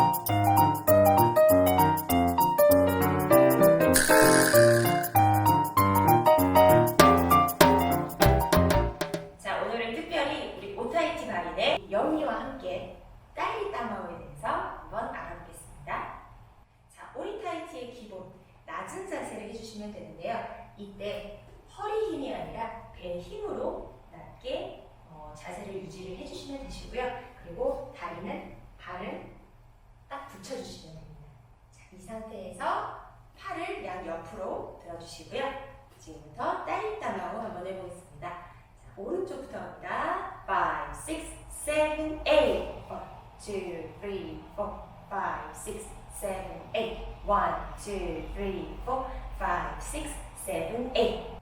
자, 오늘은 특별히 우리 오타이티 발인의 영희와 함께 딸기 따마오에 대해서 한번 알아보겠습니다. 자, 오리타이티의 기본, 낮은 자세를 해주시면 되는데요. 이때 허리 힘이 아니라 배 힘으로 낮게 자세를 유지를 해주시면 되시고요. 그리고 다리는 발을 딱 붙여주시면 됩니다. 자, 이 상태에서 팔을 양 옆으로 들어주시고요. 지금부터 딸기 따마오 한번 해보겠습니다. 자, 오른쪽부터 갑니다. 5, 6, 7, 8 1, 2, 3, 4 5, 6, 7, 8 1, 2, 3, 4 5, 6, 7, 8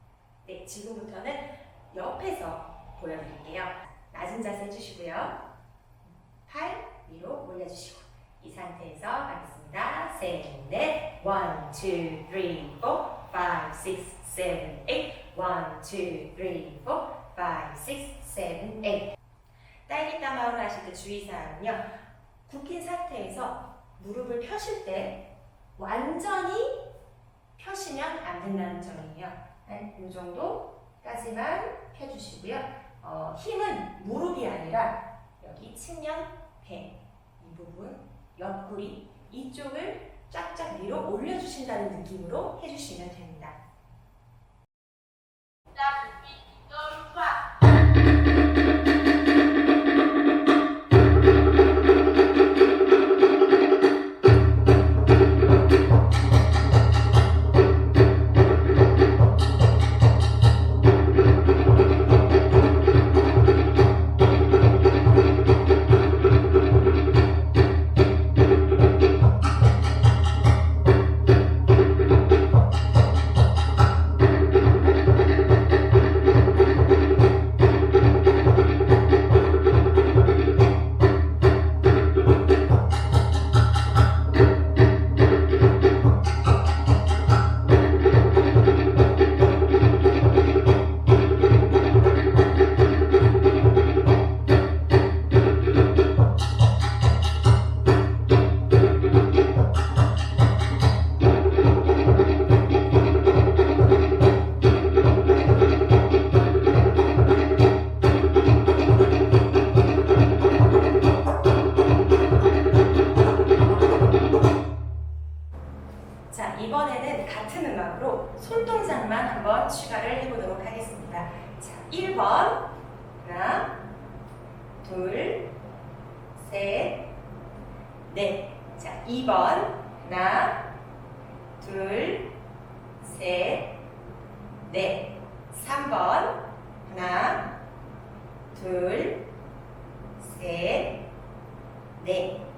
네, 지금부터는 옆에서 보여드릴게요. 낮은 자세 해주시고요. 팔 위로 올려주시고 이 상태에서 하겠습니다. 셋, 넷 1, 2, 3, 4 5, 6, 7, 8 1, 2, 3, 4 5, 6, 7, 8 딸기 따마오를 하실 때 주의사항은요. 굽힌 상태에서 무릎을 펴실 때 완전히 펴시면 안 된다는 점이에요. 이 정도까지만 펴주시고요. 힘은 무릎이 아니라 여기 측면, 배, 이 부분, 옆구리 이쪽을 쫙쫙 위로 올려주신다는 느낌으로 해주시면 됩니다. 자, 이번에는 같은 음악으로 손동작만 한번 추가를 해보도록 하겠습니다. 자, 1번 하나, 둘, 셋, 넷. 자, 2번 하나, 둘, 셋, 넷. 3번 하나, 둘, 셋, 넷.